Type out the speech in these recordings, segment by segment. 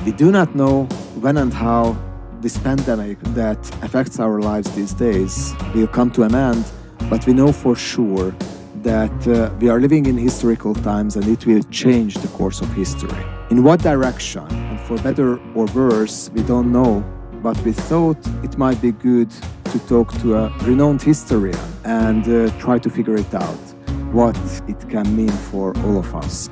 We do not know when and how this pandemic that affects our lives these days will come to an end, but we know for sure that we are living in historical times and it will change the course of history. In what direction, and for better or worse, we don't know, but we thought it might be good to talk to a renowned historian and try to figure it out, what it can mean for all of us.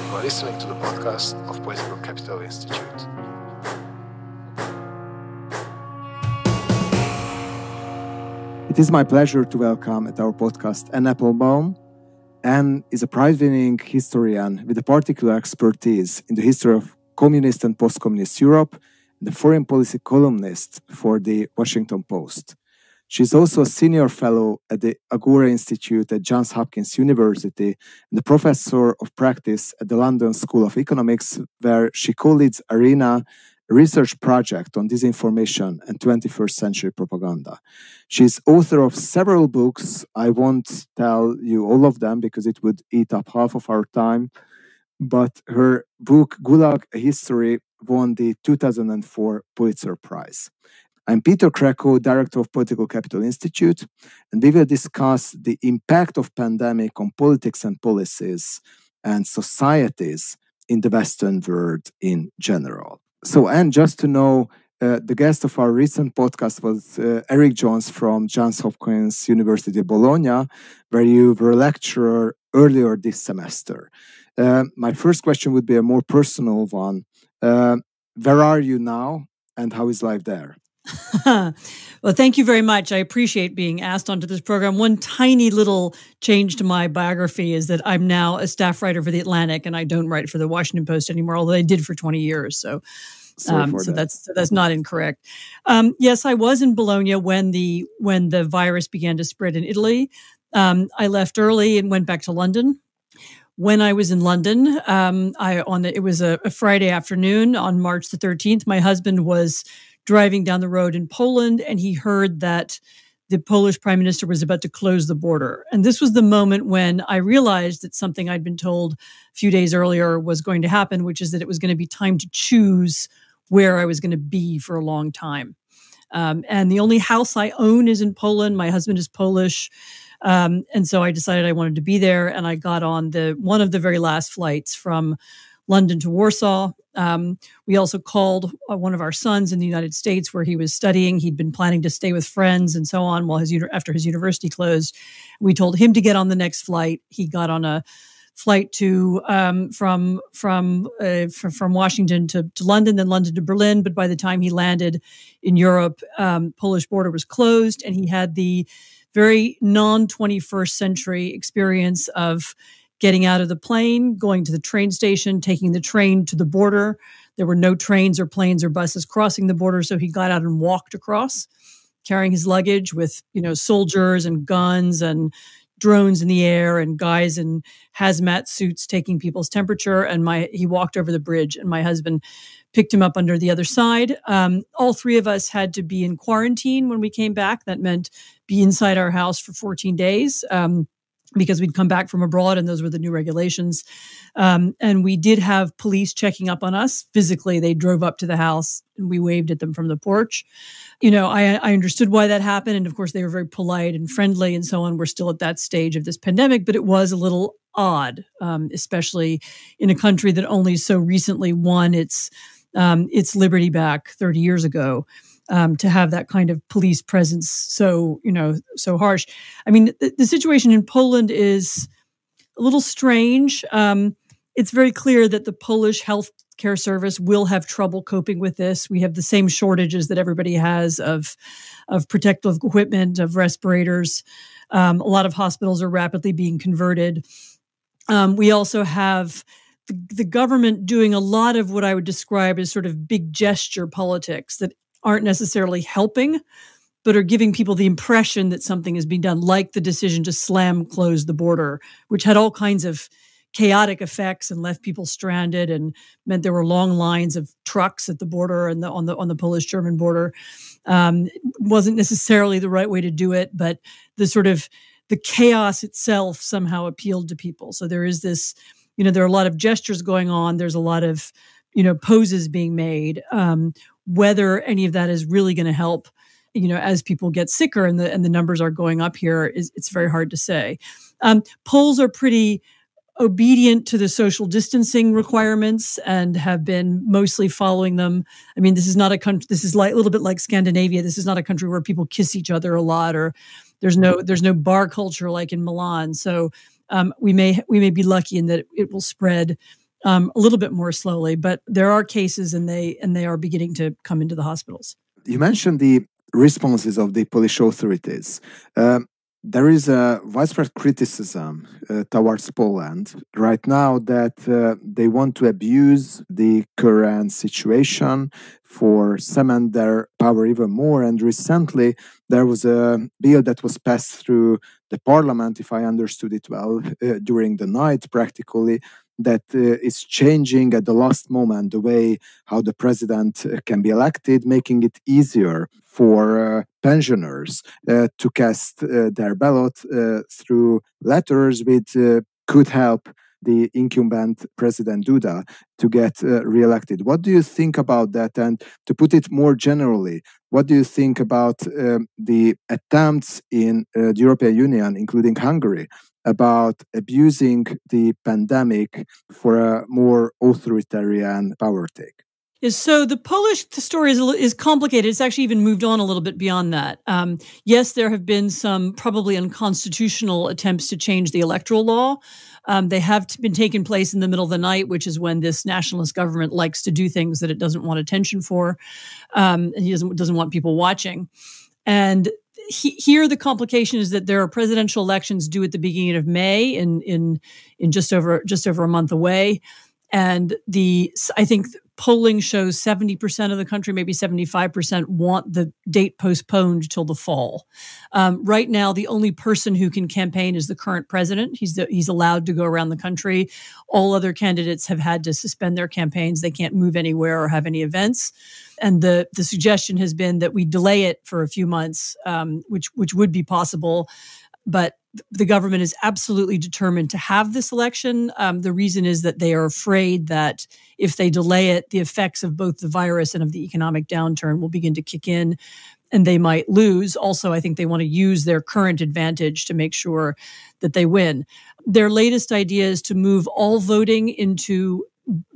You are listening to the podcast of Political Capital Institute. It is my pleasure to welcome at our podcast Anne Applebaum. Anne is a prize-winning historian with a particular expertise in the history of communist and post-communist Europe and a foreign policy columnist for the Washington Post. She is also a senior fellow at the Agora Institute at Johns Hopkins University and a professor of practice at the London School of Economics, where she co-leads Arena, a research project on disinformation and 21st century propaganda. She is author of several books. I won't tell you all of them because it would eat up half of our time. But her book, Gulag, A History, won the 2004 Pulitzer-prize. I'm Péter, Krekó, Director of Political Capital Institute, and we will discuss the impact of pandemic on politics and policies and societies in the Western world in general. So, Anne, just to know, the guest of our recent podcast was Eric Jones from Johns Hopkins University, Bologna, where you were a lecturer earlier this semester. My first question would be a more personal one. Where are you now, and how is life there? Well, thank you very much. I appreciate being asked onto this program. One tiny little change to my biography is that I'm now a staff writer for The Atlantic, and I don't write for The Washington Post anymore, although I did for 20 years. So that's not incorrect. Yes, I was in Bologna when the virus began to spread in Italy. I left early and went back to London. When I was in London, it was a Friday afternoon on March the 13th. My husband was driving down the road in Poland, and he heard that the Polish prime minister was about to close the border. And this was the moment when I realized that something I'd been told a few days earlier was going to happen, which is that it was going to be time to choose where I was going to be for a long time. And the only house I own is in Poland. My husband is Polish. And so I decided I wanted to be there, and I got on one of the very last flights from London to Warsaw. We also called one of our sons in the United States where he was studying. He'd been planning to stay with friends and so on after his university closed. We told him to get on the next flight. He got on a flight from Washington to London, then London to Berlin. But by the time he landed in Europe, Polish border was closed, and he had the very non-21st century experience of getting out of the plane, going to the train station, taking the train to the border. There were no trains or planes or buses crossing the border, so he got out and walked across, carrying his luggage with, soldiers and guns and drones in the air and guys in hazmat suits taking people's temperature. And he walked over the bridge, and my husband picked him up under the other side. All three of us had to be in quarantine when we came back. That meant be inside our house for 14 days. Because we'd come back from abroad, and those were the new regulations. And we did have police checking up on us. Physically, they drove up to the house, and we waved at them from the porch. I understood why that happened. And of course, they were very polite and friendly and so on. We're still at that stage of this pandemic, but it was a little odd, especially in a country that only so recently won its liberty back 30 years ago. To have that kind of police presence so harsh. I mean, the situation in Poland is a little strange. It's very clear that the Polish healthcare service will have trouble coping with this. We have the same shortages that everybody has of protective equipment, of respirators. A lot of hospitals are rapidly being converted. We also have the government doing a lot of what I would describe as sort of big gesture politics that aren't necessarily helping, but are giving people the impression that something is being done, like the decision to close the border, which had all kinds of chaotic effects and left people stranded and meant there were long lines of trucks at the border and on the Polish-German border. Wasn't necessarily the right way to do it, but the chaos itself somehow appealed to people. So there is this, there are a lot of gestures going on. There's a lot of, poses being made. Whether any of that is really going to help, as people get sicker and the numbers are going up here, it's very hard to say. Polls are pretty obedient to the social distancing requirements and have been mostly following them. I mean, this is not a country. This is like a little bit like Scandinavia. This is not a country where people kiss each other a lot, or there's no bar culture like in Milan. So we may be lucky in that it will spread a little bit more slowly. But there are cases, and they are beginning to come into the hospitals. You mentioned the responses of the Polish authorities. There is a widespread criticism towards Poland right now that they want to abuse the current situation for cement their power even more. And recently, there was a bill that was passed through the parliament, if I understood it well, during the night practically, that is changing at the last moment the way how the president can be elected, making it easier for pensioners to cast their ballot through letters, which could help the incumbent President Duda to get re-elected. What do you think about that? And to put it more generally, what do you think about the attempts in the European Union, including Hungary, about abusing the pandemic for a more authoritarian power take? So the Polish story is complicated. It's actually even moved on a little bit beyond that. Yes, there have been some probably unconstitutional attempts to change the electoral law. They have been taking place in the middle of the night, which is when this nationalist government likes to do things that it doesn't want attention for, and he doesn't want people watching. And here, the complication is that there are presidential elections due at the beginning of May, in just over a month away, and I think polling shows 70% of the country, maybe 75%, want the date postponed till the fall. Right now, the only person who can campaign is the current president. He's allowed to go around the country. All other candidates have had to suspend their campaigns. They can't move anywhere or have any events. And the suggestion has been that we delay it for a few months, which would be possible. But the government is absolutely determined to have this election. The reason is that they are afraid that if they delay it, the effects of both the virus and of the economic downturn will begin to kick in and they might lose. Also, I think they want to use their current advantage to make sure that they win. Their latest idea is to move all voting into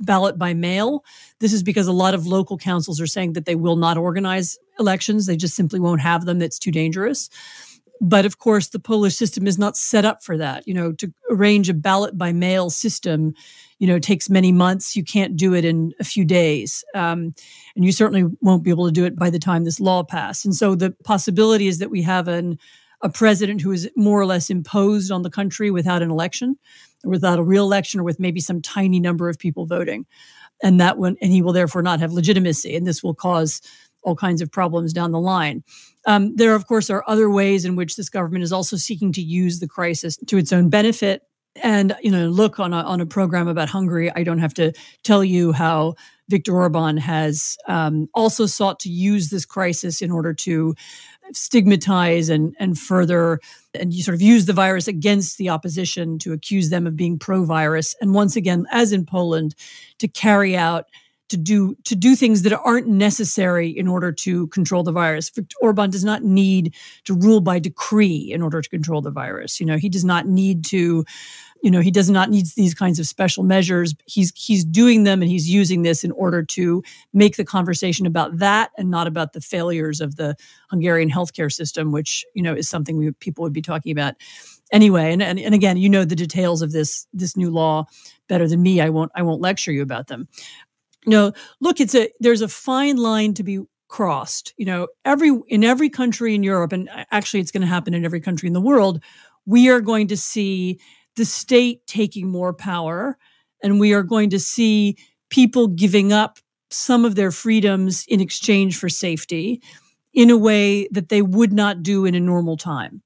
ballot by mail. This is because a lot of local councils are saying that they will not organize elections. They just simply won't have them. It's too dangerous. But of course, the Polish system is not set up for that. To arrange a ballot by mail system, takes many months. You can't do it in a few days. And you certainly won't be able to do it by the time this law passed. And so the possibility is that we have a president who is more or less imposed on the country without an election, or without a real election, or with maybe some tiny number of people voting. And he will therefore not have legitimacy. And this will cause all kinds of problems down the line. There, of course, are other ways in which this government is also seeking to use the crisis to its own benefit. And, look, on a program about Hungary, I don't have to tell you how Viktor Orban has also sought to use this crisis in order to stigmatize and further, and you sort of use the virus against the opposition to accuse them of being pro-virus. And once again, as in Poland, to carry out to do things that aren't necessary in order to control the virus. Viktor Orban does not need to rule by decree in order to control the virus. He does not need to, he does not need these kinds of special measures. He's doing them, and he's using this in order to make the conversation about that and not about the failures of the Hungarian healthcare system, which, is something people would be talking about anyway. And again, the details of this new law better than me. I won't lecture you about them. Look, there's a fine line to be crossed. In every country in Europe, and actually it's going to happen in every country in the world, we are going to see the state taking more power, and we are going to see people giving up some of their freedoms in exchange for safety in a way that they would not do in a normal time.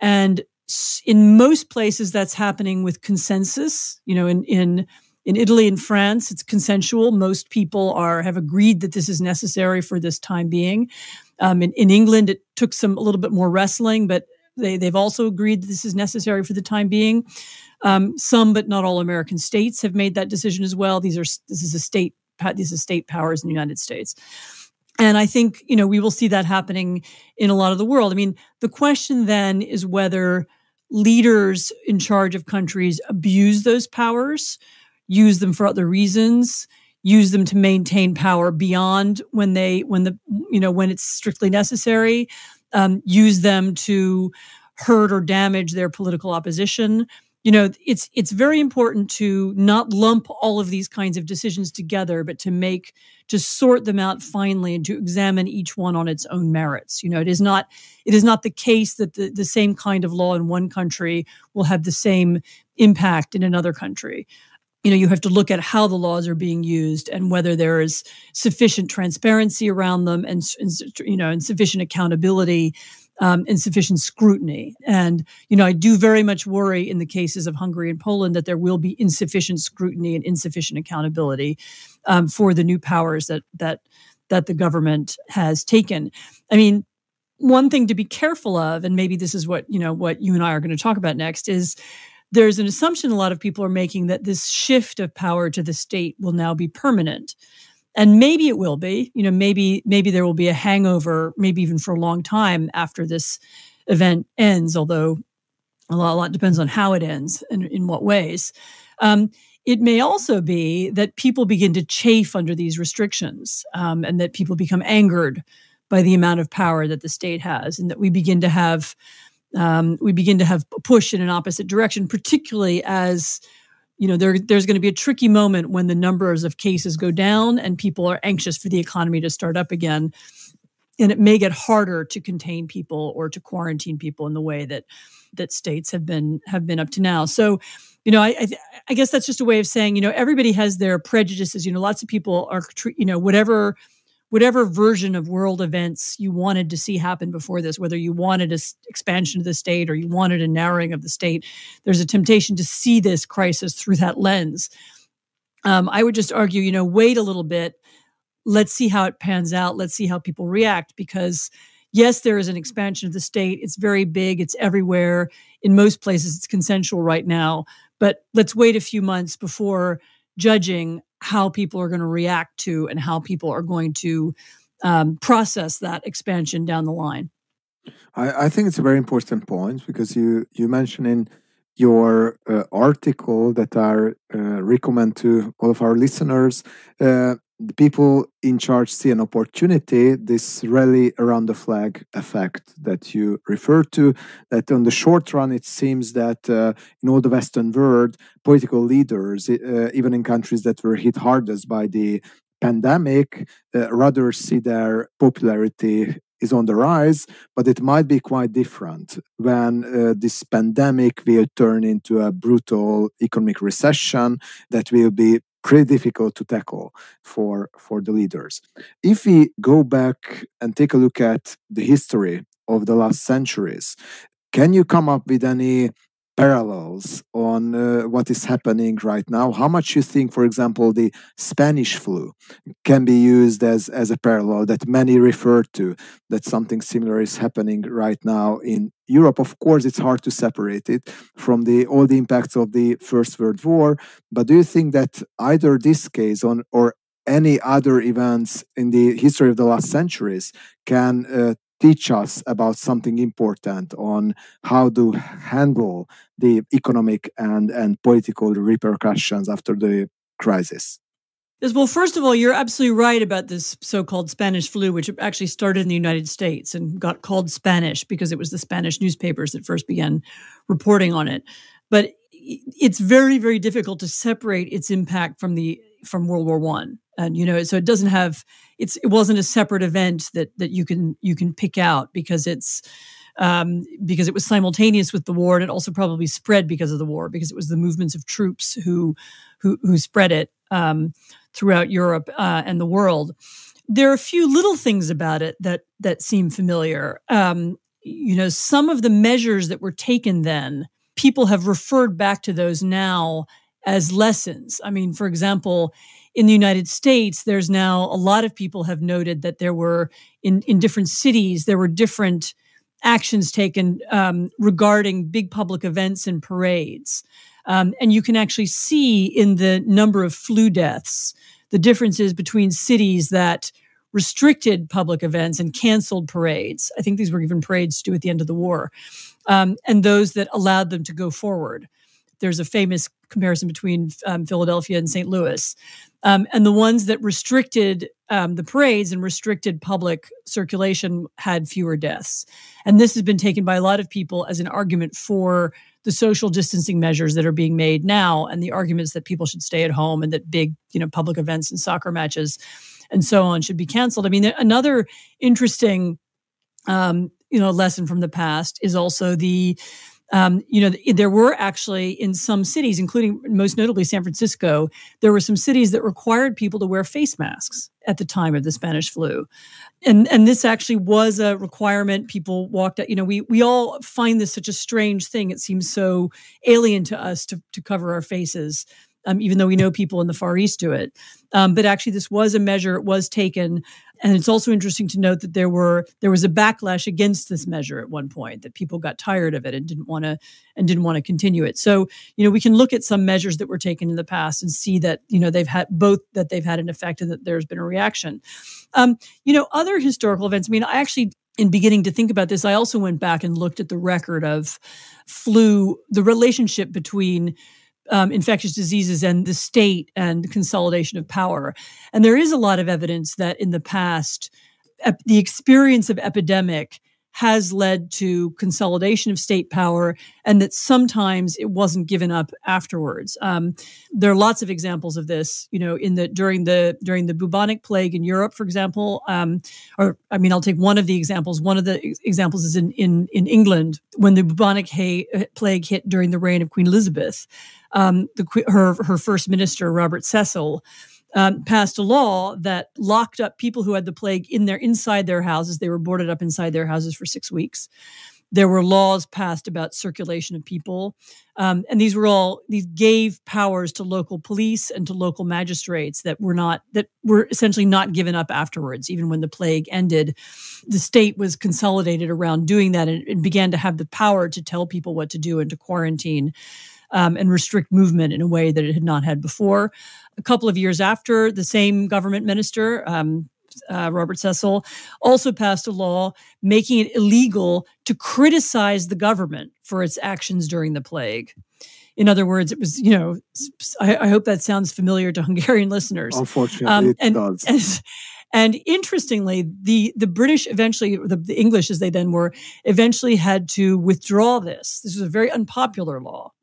And In most places, that's happening with consensus. In Italy and France, it's consensual. Most people have agreed that this is necessary for this time being. In England, it took a little bit more wrestling, but they've also agreed that this is necessary for the time being. Some, but not all, American states have made that decision as well. These are state powers in the United States. And I think, we will see that happening in a lot of the world. I mean, the question then is whether leaders in charge of countries abuse those powers, use them for other reasons, use them to maintain power beyond when it's strictly necessary, use them to hurt or damage their political opposition. It's very important to not lump all of these kinds of decisions together, but to sort them out finely and to examine each one on its own merits. It is not the case that the same kind of law in one country will have the same impact in another country. You have to look at how the laws are being used and whether there is sufficient transparency around them and sufficient accountability and sufficient scrutiny. And, I do very much worry in the cases of Hungary and Poland that there will be insufficient scrutiny and insufficient accountability for the new powers that the government has taken. I mean, one thing to be careful of, and maybe this is what you and I are going to talk about next, is there's an assumption a lot of people are making that this shift of power to the state will now be permanent. And maybe it will be, maybe there will be a hangover, maybe even for a long time after this event ends, although a lot depends on how it ends and in what ways. It may also be that people begin to chafe under these restrictions and that people become angered by the amount of power that the state has, and that we begin to have a push in an opposite direction, particularly as there's going to be a tricky moment when the numbers of cases go down and people are anxious for the economy to start up again. And it may get harder to contain people or to quarantine people in the way that states have been up to now. So, I guess that's just a way of saying, everybody has their prejudices. Lots of people are, whatever version of world events you wanted to see happen before this, whether you wanted an expansion of the state or you wanted a narrowing of the state, there's a temptation to see this crisis through that lens. I would just argue, wait a little bit. Let's see how it pans out. Let's see how people react, because yes, there is an expansion of the state. It's very big. It's everywhere. In most places, it's consensual right now. But let's wait a few months before judging how people are going to react to and how people are going to process that expansion down the line. I think it's a very important point, because you mentioned in your article that I recommend to all of our listeners, the people in charge see an opportunity, this rally around the flag effect that you referred to, that on the short run, it seems that in all the Western world, political leaders, even in countries that were hit hardest by the pandemic, rather see their popularity is on the rise, but it might be quite different when this pandemic will turn into a brutal economic recession that will be pretty difficult to tackle for the leaders. If we go back and take a look at the history of the last centuries, can you come up with any parallels on what is happening right now? How much you think, for example, the Spanish flu can be used as a parallel that many refer to, that something similar is happening right now in Europe? Of course, it's hard to separate it from all the impacts of the First World War, but do you think that either this case or any other events in the history of the last centuries can teach us about something important on how to handle the economic and political repercussions after the crisis? Well, first of all, you're absolutely right about this so-called Spanish flu, which actually started in the United States and got called Spanish because it was the Spanish newspapers that first began reporting on it. But it's very, very difficult to separate its impact from World War I. And, so it doesn't have, it wasn't a separate event that you can pick out because it was simultaneous with the war, and it also probably spread because of the war, because it was the movements of troops who spread it throughout Europe and the world. There are a few little things about it that seem familiar. some of the measures that were taken then, people have referred back to those now as lessons. I mean, for example, in the United States, there's now a lot of people have noted that there were in different cities, there were different actions taken regarding big public events and parades. And you can actually see in the number of flu deaths, the differences between cities that restricted public events and canceled parades. I think these were even parades to do at the end of the war, and those that allowed them to go forward. There's a famous comparison between Philadelphia and St. Louis. And the ones that restricted the parades and restricted public circulation had fewer deaths. And this has been taken by a lot of people as an argument for the social distancing measures that are being made now, and the arguments that people should stay at home and that big, public events and soccer matches and so on should be canceled. I mean, another interesting, lesson from the past is also there were actually in some cities, including most notably San Francisco, there were some cities that required people to wear face masks at the time of the Spanish flu. And this actually was a requirement. People walked out, we all find this such a strange thing. It seems so alien to us to cover our faces, even though we know people in the Far East do it. But actually this was a measure, it was taken. And it's also interesting to note that there was a backlash against this measure at one point, that people got tired of it and didn't want to continue it. So, we can look at some measures that were taken in the past and see that, they've had an effect and that there's been a reaction. Other historical events, I actually, in beginning to think about this, I also went back and looked at the record of flu, the relationship between infectious diseases and the state and the consolidation of power. And there is a lot of evidence that in the past, the experience of epidemic has led to consolidation of state power, and that sometimes it wasn't given up afterwards. There are lots of examples of this, during the bubonic plague in Europe, for example. I'll take one of the examples. One of the examples is in England when the bubonic plague hit during the reign of Queen Elizabeth. Her first minister, Robert Cecil, passed a law that locked up people who had the plague inside their houses. They were boarded up inside their houses for 6 weeks. There were laws passed about circulation of people. And these gave powers to local police and to local magistrates that were essentially not given up afterwards. Even when the plague ended, the state was consolidated around doing that and began to have the power to tell people what to do and to quarantine and restrict movement in a way that it had not had before. A couple of years after, the same government minister, Robert Cecil, also passed a law making it illegal to criticize the government for its actions during the plague. In other words, it was, I hope that sounds familiar to Hungarian listeners. Unfortunately, it does. And interestingly, the British eventually, the English as they then were, eventually had to withdraw this. This was a very unpopular law.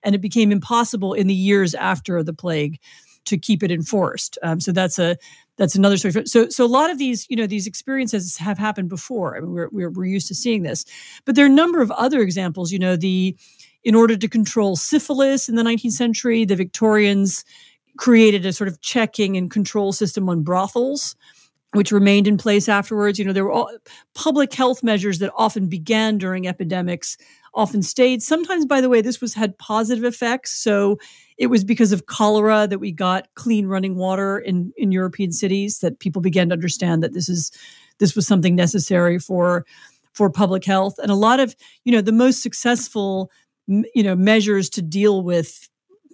And it became impossible in the years after the plague to keep it enforced. So that's another story. So a lot of these, these experiences have happened before. I mean, we're used to seeing this, but there are a number of other examples. In order to control syphilis in the 19th century, the Victorians created a sort of checking and control system on brothels, which remained in place afterwards. There were all public health measures that often began during epidemics, often stayed. Sometimes, by the way, this had positive effects. So it was because of cholera that we got clean running water in European cities, that people began to understand that this was something necessary for public health. And a lot of, the most successful, measures to deal with,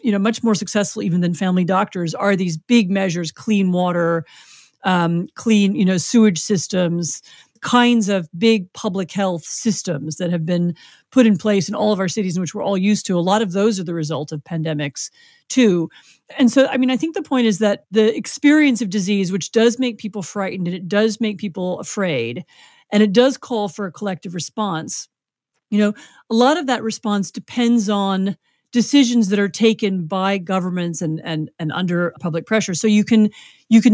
much more successful even than family doctors, are these big measures: clean water, clean, sewage systems, kinds of big public health systems that have been put in place in all of our cities, in which we're all used to. A lot of those are the result of pandemics too. And so, I think the point is that the experience of disease, which does make people frightened and it does make people afraid, and it does call for a collective response, a lot of that response depends on decisions that are taken by governments and under public pressure. So you can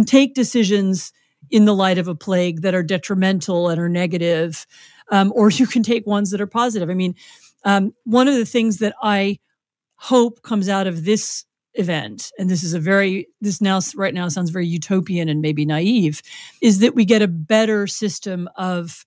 take decisions in the light of a plague that are detrimental and are negative, or you can take ones that are positive. One of the things that I hope comes out of this event, and right now sounds very utopian and maybe naive, is that we get a better system of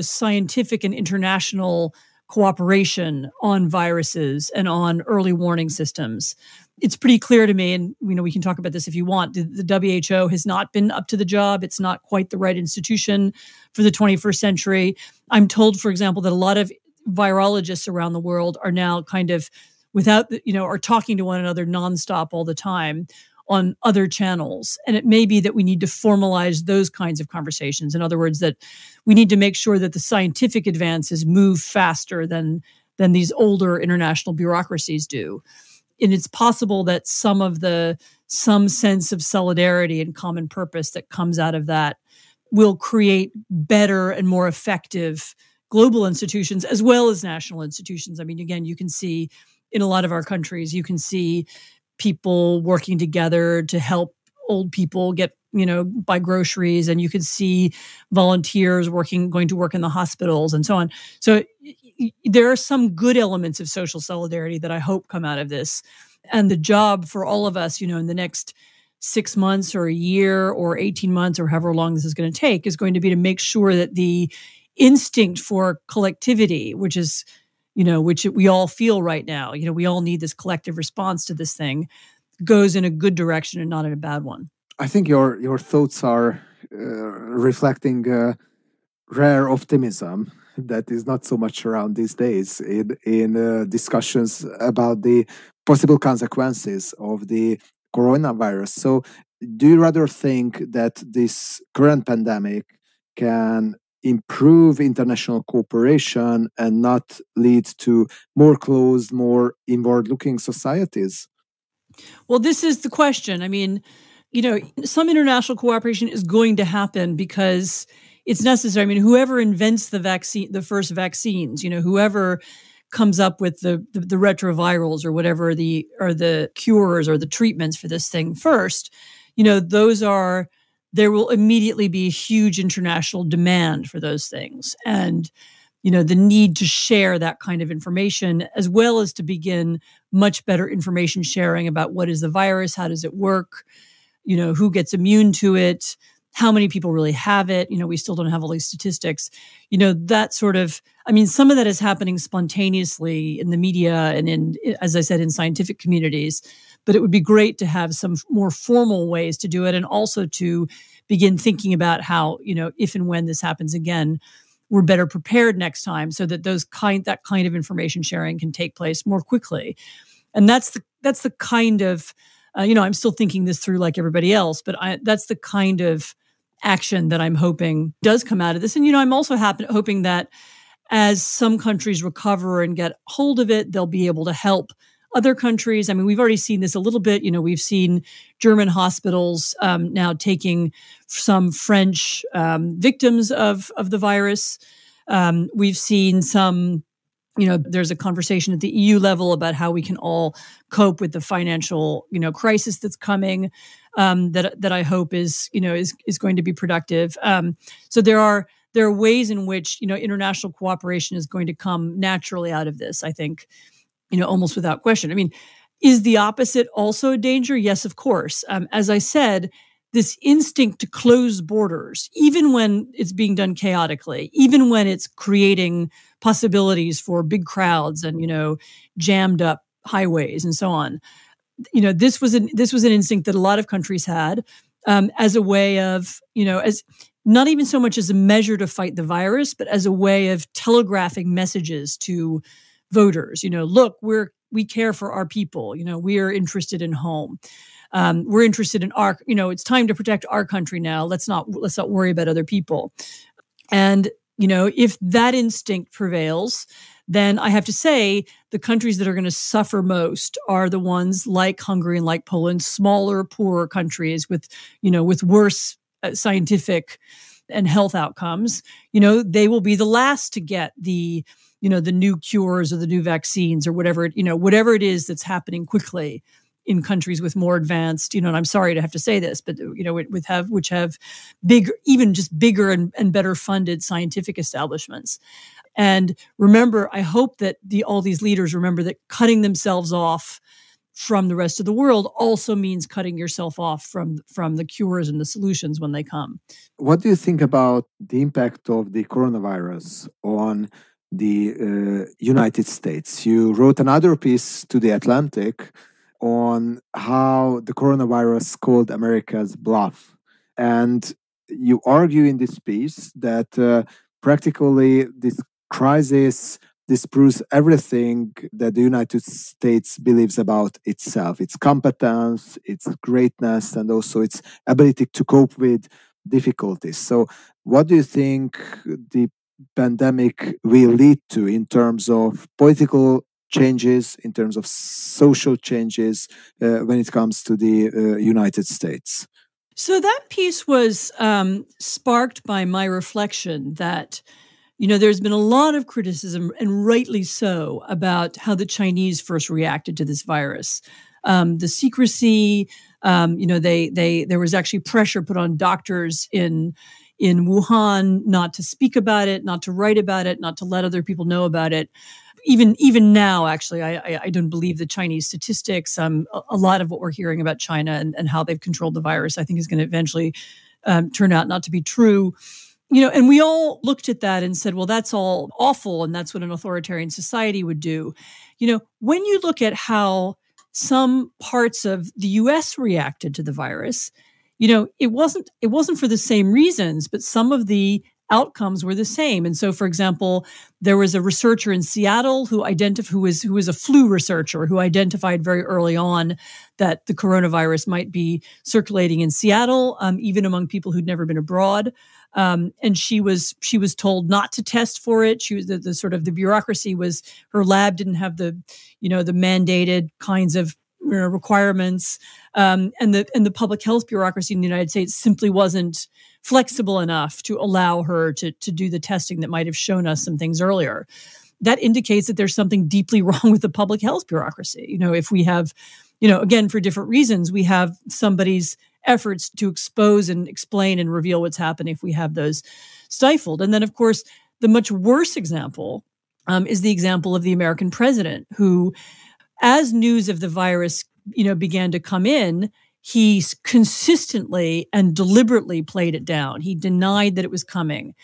scientific and international cooperation on viruses and on early warning systems. It's pretty clear to me, and we can talk about this if you want, the WHO has not been up to the job. It's not quite the right institution for the 21st century. I'm told, for example, that a lot of virologists around the world are now kind of are talking to one another nonstop all the time on other channels. And it may be that we need to formalize those kinds of conversations. In other words, that we need to make sure that the scientific advances move faster than these older international bureaucracies do. And it's possible that some sense of solidarity and common purpose that comes out of that will create better and more effective global institutions as well as national institutions. I mean, again, you can see in a lot of our countries, you can see people working together to help old people buy groceries, and you could see volunteers going to work in the hospitals and so on. So there are some good elements of social solidarity that I hope come out of this. And the job for all of us, in the next 6 months or a year or 18 months or however long this is going to take, is going to be to make sure that the instinct for collectivity, which we all feel right now, we all need this collective response to this thing, goes in a good direction and not in a bad one. I think your thoughts are reflecting rare optimism that is not so much around these days in discussions about the possible consequences of the coronavirus. So do you rather think that this current pandemic can improve international cooperation and not lead to more closed, more inward-looking societies? Well, this is the question. I mean, some international cooperation is going to happen because it's necessary. I mean, whoever invents the first vaccines, whoever comes up with the retrovirals or whatever the cures or the treatments for this thing first, there will immediately be a huge international demand for those things. And, the need to share that kind of information, as well as to begin much better information sharing about what is the virus, how does it work, who gets immune to it, how many people really have it. We still don't have all these statistics. That sort of, some of that is happening spontaneously in the media and as I said, in scientific communities. But it would be great to have some more formal ways to do it, and also to begin thinking about how, if and when this happens again, we're better prepared next time, so that that kind of information sharing can take place more quickly. And that's the kind of, I'm still thinking this through like everybody else, but that's the kind of action that I'm hoping does come out of this. And, I'm also hoping that as some countries recover and get hold of it, they'll be able to help other countries. I mean, we've already seen this a little bit. We've seen German hospitals now taking some French victims of the virus. We've seen some, there's a conversation at the EU level about how we can all cope with the financial, crisis that's coming. That I hope is going to be productive. So there are ways in which international cooperation is going to come naturally out of this, I think. Almost without question. I mean, is the opposite also a danger? Yes, of course. As I said, this instinct to close borders, even when it's being done chaotically, even when it's creating possibilities for big crowds and, jammed up highways and so on. This was an instinct that a lot of countries had as a way of, as not even so much as a measure to fight the virus, but as a way of telegraphing messages to voters. Look, we care for our people. We are interested in home. We're interested in our. It's time to protect our country now. Let's not worry about other people. And if that instinct prevails, then I have to say the countries that are going to suffer most are the ones like Hungary and like Poland, smaller, poorer countries with worse scientific and health outcomes. They will be the last to get the new cures or the new vaccines or whatever it is that's happening quickly in countries with more advanced, and I'm sorry to have to say this, but which have bigger and better funded scientific establishments. And remember, I hope that all these leaders remember that cutting themselves off from the rest of the world also means cutting yourself off from the cures and the solutions when they come. What do you think about the impact of the coronavirus on the United States? You wrote another piece to The Atlantic on how the coronavirus called America's bluff. And you argue in this piece that practically this crisis disproves everything that the United States believes about itself, its competence, its greatness, and also its ability to cope with difficulties. So what do you think the pandemic will lead to in terms of political changes, in terms of social changes when it comes to the United States? So that piece was sparked by my reflection that there's been a lot of criticism, and rightly so, about how the Chinese first reacted to this virus. The secrecy, there was actually pressure put on doctors in Wuhan not to speak about it, not to write about it, not to let other people know about it. Even now, actually, I don't believe the Chinese statistics. A lot of what we're hearing about China and how they've controlled the virus, I think, is going to eventually turn out not to be true. And we all looked at that and said, well, that's all awful, and that's what an authoritarian society would do. When you look at how some parts of the U.S. reacted to the virus, it wasn't for the same reasons, but some of the outcomes were the same. And so, for example, there was a researcher in Seattle who was a flu researcher who identified very early on that the coronavirus might be circulating in Seattle, even among people who'd never been abroad. And she was told not to test for it. She was the sort of the bureaucracy was, her lab didn't have the mandated kinds of requirements, and the public health bureaucracy in the United States simply wasn't flexible enough to allow her to do the testing that might have shown us some things earlier. That indicates that there's something deeply wrong with the public health bureaucracy. If we have, again, for different reasons, we have somebody's efforts to expose and explain and reveal what's happening, if we have those stifled. And then, of course, the much worse example is the example of the American president, who, as news of the virus, began to come in, he consistently and deliberately played it down. He denied that it was coming.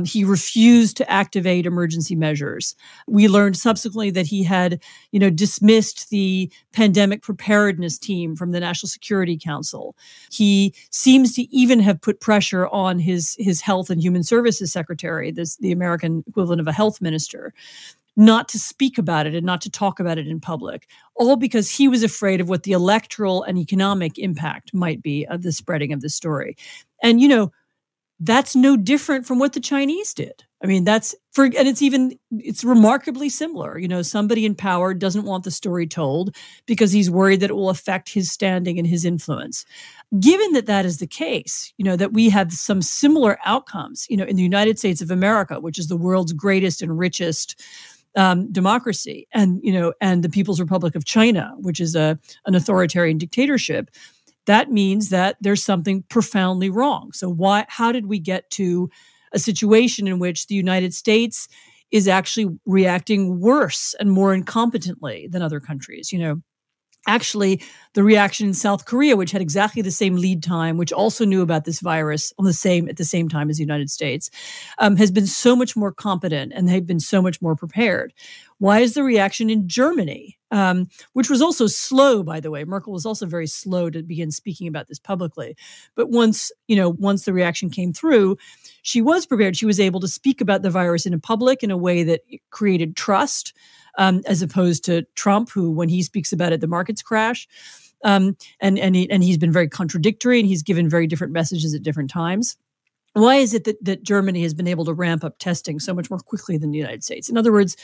He refused to activate emergency measures. We learned subsequently that he had, dismissed the pandemic preparedness team from the National Security Council. He seems to even have put pressure on his Health and Human Services Secretary, the American equivalent of a health minister, not to speak about it and not to talk about it in public, all because he was afraid of what the electoral and economic impact might be of the spreading of the story. And, that's no different from what the Chinese did. I mean, it's remarkably similar. Somebody in power doesn't want the story told because he's worried that it will affect his standing and his influence. Given that is the case, that we have some similar outcomes, in the United States of America, which is the world's greatest and richest democracy, and the People's Republic of China, which is an authoritarian dictatorship, that means that there's something profoundly wrong. So how did we get to a situation in which the United States is actually reacting worse and more incompetently than other countries? Actually, the reaction in South Korea, which had exactly the same lead time, which also knew about this virus at the same time as the United States, has been so much more competent, and they've been so much more prepared. Why is the reaction in Germany, which was also slow, by the way? Merkel was also very slow to begin speaking about this publicly. But once the reaction came through, she was prepared. She was able to speak about the virus in public in a way that created trust, as opposed to Trump, who, when he speaks about it, the markets crash. And he's been very contradictory, and he's given very different messages at different times. Why is it that Germany has been able to ramp up testing so much more quickly than the United States? In other words,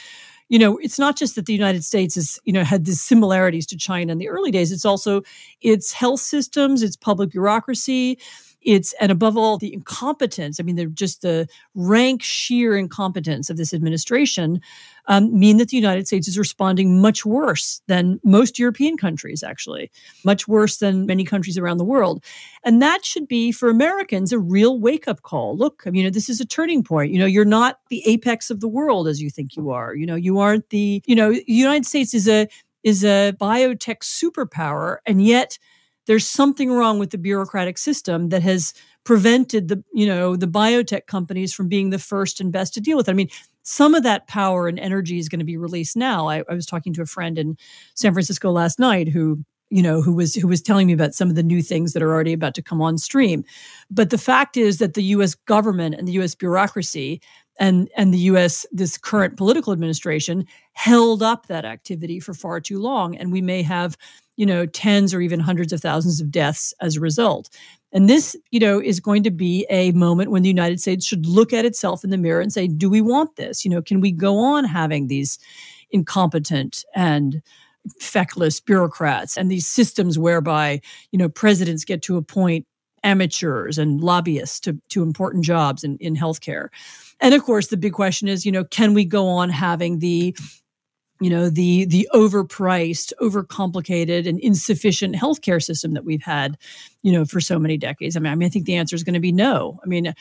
it's not just that the United States has, had these similarities to China in the early days. It's also its health systems, its public bureaucracy, and above all, the incompetence. I mean, they're just the rank, sheer incompetence of this administration mean that the United States is responding much worse than most European countries, actually, much worse than many countries around the world. And that should be, for Americans, a real wake-up call. Look, this is a turning point. You're not the apex of the world as you think you are. You aren't the United States is is a biotech superpower, and yet there's something wrong with the bureaucratic system that has prevented the biotech companies from being the first and best to deal with it. I mean, some of that power and energy is going to be released now. I was talking to a friend in San Francisco last night who was telling me about some of the new things that are already about to come on stream. But the fact is that the U.S. government and the U.S. bureaucracy and the U.S., this current political administration, held up that activity for far too long. And we may have, tens or even hundreds of thousands of deaths as a result. And this, is going to be a moment when the United States should look at itself in the mirror and say, do we want this? Can we go on having these incompetent and feckless bureaucrats and these systems whereby, presidents get to appoint amateurs and lobbyists to important jobs in healthcare? And of course, the big question is, can we go on having the overpriced, overcomplicated, and insufficient healthcare system that we've had, for so many decades? I mean, I think the answer is going to be no. I mean,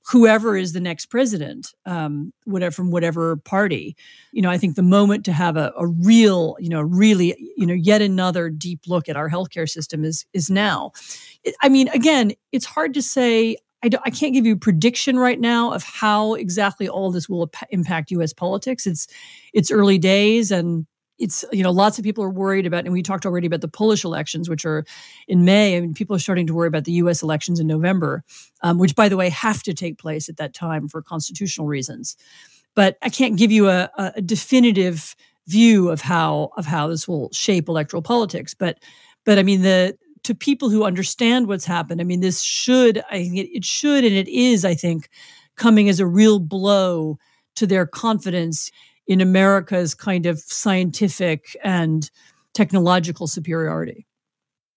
whoever is the next president, from whatever party, I think the moment to have a real, really, yet another deep look at our healthcare system is now. I mean, again, it's hard to say. I can't give you a prediction right now of how exactly all this will impact U.S. politics. It's early days, and it's lots of people are worried about. And we talked already about the Polish elections, which are in May. I mean, people are starting to worry about the U.S. elections in November, which, by the way, have to take place at that time for constitutional reasons. But I can't give you a definitive view of how this will shape electoral politics. But I mean, to people who understand what's happened, I mean, it should, and it is, I think, coming as a real blow to their confidence in America's kind of scientific and technological superiority.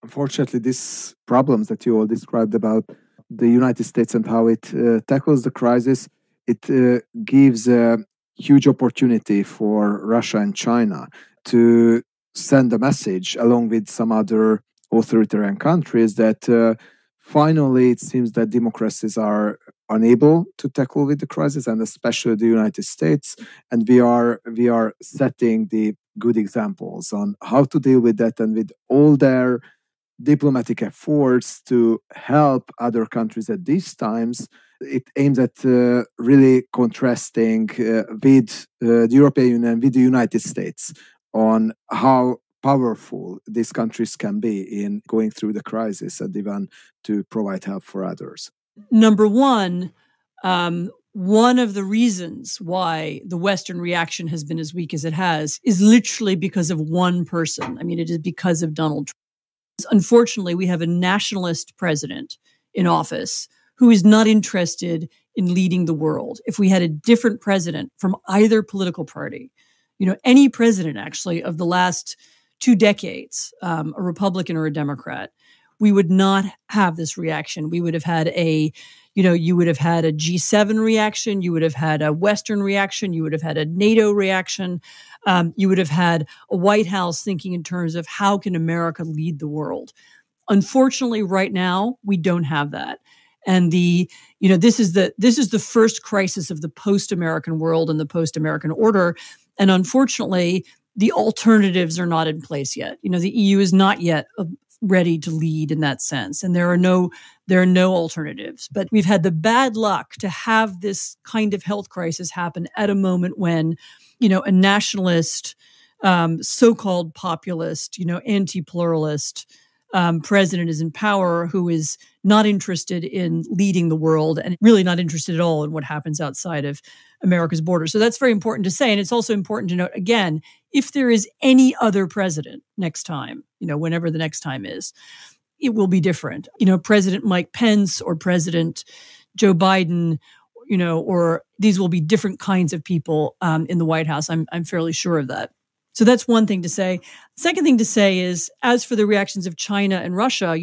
Unfortunately, these problems that you all described about the United States and how it tackles the crisis, it gives a huge opportunity for Russia and China to send a message along with some other authoritarian countries that finally it seems that democracies are unable to tackle with the crisis, and especially the United States. And we are setting the good examples on how to deal with that, and with all their diplomatic efforts to help other countries at these times, it aims at really contrasting with the European Union, with the United States, on how powerful these countries can be in going through the crisis and even to provide help for others. Number one of the reasons why the Western reaction has been as weak as it has is literally because of one person. I mean, it is because of Donald Trump. Unfortunately, we have a nationalist president in office who is not interested in leading the world. If we had a different president from either political party, any president actually of the last 2 decades, a Republican or a Democrat, we would not have this reaction. We would have had you would have had a G7 reaction. You would have had a Western reaction. You would have had a NATO reaction. You would have had a White House thinking in terms of how can America lead the world. Unfortunately, right now, we don't have that. And this is the first crisis of the post-American world and the post-American order. And unfortunately, the alternatives are not in place yet. The EU is not yet ready to lead in that sense, and there are no alternatives. But we've had the bad luck to have this kind of health crisis happen at a moment when, a nationalist, so-called populist, anti-pluralist president is in power, who is not interested in leading the world and really not interested at all in what happens outside of America's borders. So that's very important to say. And it's also important to note, again, if there is any other president next time, whenever the next time is, it will be different. President Mike Pence or President Joe Biden, or these will be different kinds of people in the White House. I'm fairly sure of that. So that's one thing to say. Second thing to say is, as for the reactions of China and Russia,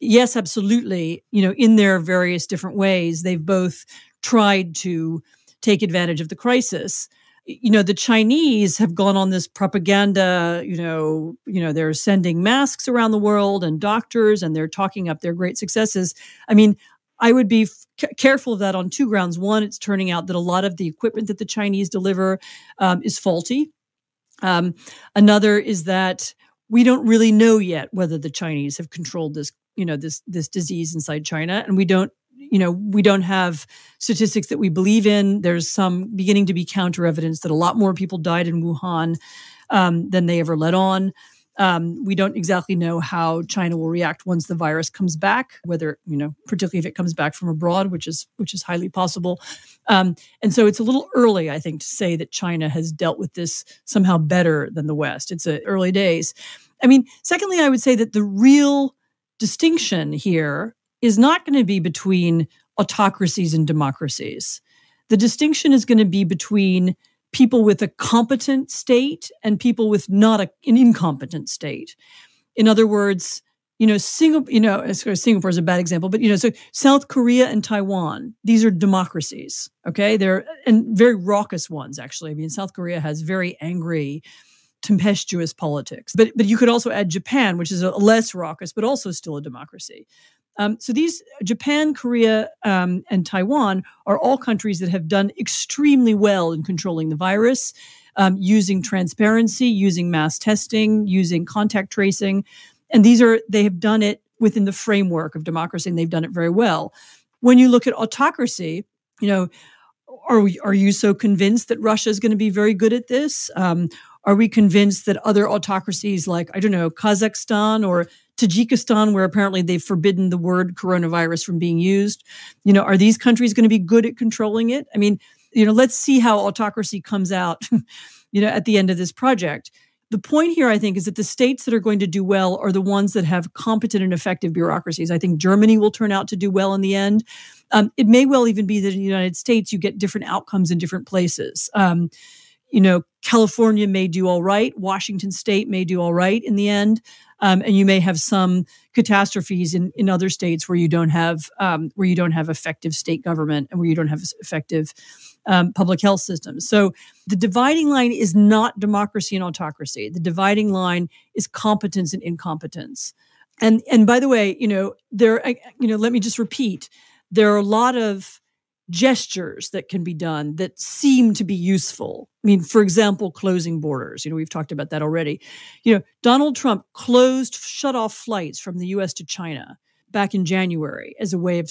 yes, absolutely, in their various different ways, they've both tried to take advantage of the crisis. The Chinese have gone on this propaganda, they're sending masks around the world and doctors, and they're talking up their great successes. I mean, I would be careful of that on 2 grounds. One, it's turning out that a lot of the equipment that the Chinese deliver is faulty. Another is that we don't really know yet whether the Chinese have controlled this, this disease inside China, and we don't have statistics that we believe in. There's some beginning to be counter evidence that a lot more people died in Wuhan than they ever let on. We don't exactly know how China will react once the virus comes back, whether, particularly if it comes back from abroad, which is highly possible. And so it's a little early, I think, to say that China has dealt with this somehow better than the West. It's early days. Secondly, I would say that the real distinction here is not going to be between autocracies and democracies. The distinction is going to be between people with a competent state and people with not an incompetent state. In other words, Singapore is a bad example, but so South Korea and Taiwan, these are democracies. Okay, and very raucous ones actually. South Korea has very angry, tempestuous politics, but you could also add Japan, which is a less raucous, but also still a democracy. So these Japan, Korea, and Taiwan are all countries that have done extremely well in controlling the virus, using transparency, using mass testing, using contact tracing. And they have done it within the framework of democracy, and they've done it very well. When you look at autocracy, are you so convinced that Russia is going to be very good at this? Are we convinced that other autocracies like, Kazakhstan or Tajikistan, where apparently they've forbidden the word coronavirus from being used, are these countries going to be good at controlling it? Let's see how autocracy comes out, at the end of this project. The point here, I think, is that the states that are going to do well are the ones that have competent and effective bureaucracies. I think Germany will turn out to do well in the end. It may well even be that in the United States, you get different outcomes in different places. California may do all right. Washington State may do all right in the end. And you may have some catastrophes in other states where you don't have effective state government and where you don't have effective public health systems. So the dividing line is not democracy and autocracy. The dividing line is competence and incompetence. And by the way, let me just repeat, there are a lot of gestures that can be done that seem to be useful. For example, closing borders. We've talked about that already. Donald Trump shut off flights from the U.S. to China back in January as a way of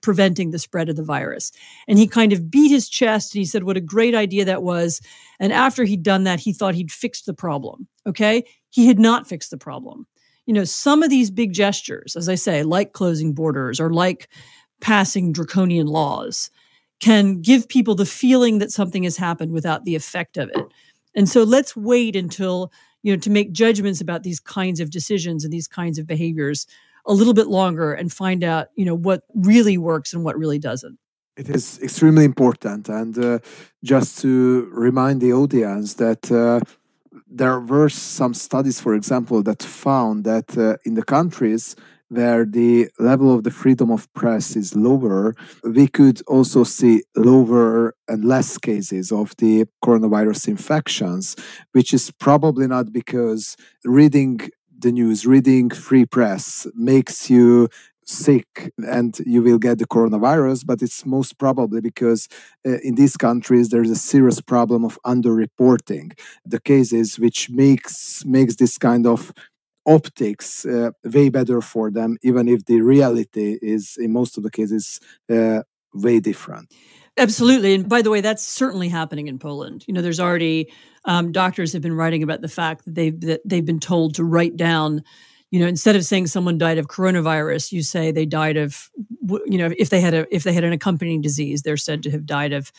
preventing the spread of the virus. And he kind of beat his chest and he said what a great idea that was. And after he'd done that, he thought he'd fixed the problem. Okay? He had not fixed the problem. Some of these big gestures, as I say, like closing borders or like passing draconian laws, can give people the feeling that something has happened without the effect of it. And so let's wait until, to make judgments about these kinds of decisions and these kinds of behaviors a little bit longer and find out, what really works and what really doesn't. It is extremely important. And just to remind the audience that there were some studies, for example, that found that in the countries where the level of the freedom of press is lower, we could also see lower and less cases of the coronavirus infections, which is probably not because reading the news, reading free press makes you sick and you will get the coronavirus, but it's most probably because in these countries there's a serious problem of underreporting the cases, which makes this kind of optics way better for them, even if the reality is in most of the cases way different. Absolutely. And by the way, that's certainly happening in Poland. There's already doctors have been writing about the fact that they've been told to write down, instead of saying someone died of coronavirus, you say they died of, if they had an accompanying disease, they're said to have died of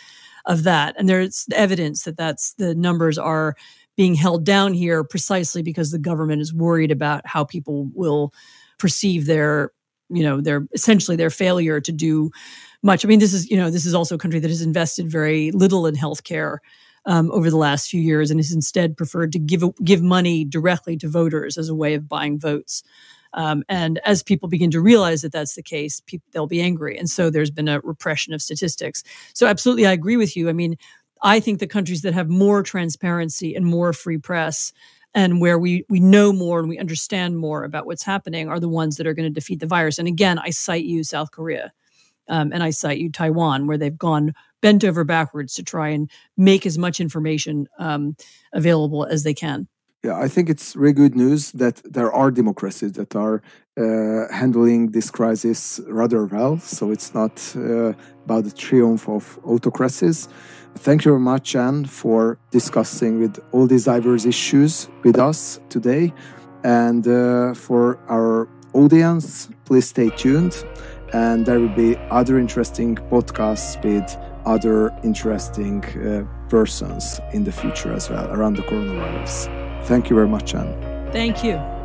that. And there's evidence that the numbers are being held down here precisely because the government is worried about how people will perceive their essentially their failure to do much. This is also a country that has invested very little in healthcare over the last few years and has instead preferred to give money directly to voters as a way of buying votes. And as people begin to realize that that's the case, they'll be angry. And so there's been a repression of statistics. So absolutely, I agree with you. I think the countries that have more transparency and more free press and where we know more and we understand more about what's happening are the ones that are going to defeat the virus. And again, I cite you, South Korea. And I cite you Taiwan, where they've gone bent over backwards to try and make as much information available as they can. Yeah, I think it's really good news that there are democracies that are handling this crisis rather well. So it's not about the triumph of autocracies. Thank you very much, Anne, for discussing with all these diverse issues with us today. And for our audience, please stay tuned. And there will be other interesting podcasts with other interesting persons in the future as well around the coronavirus. Thank you very much, Anne. Thank you.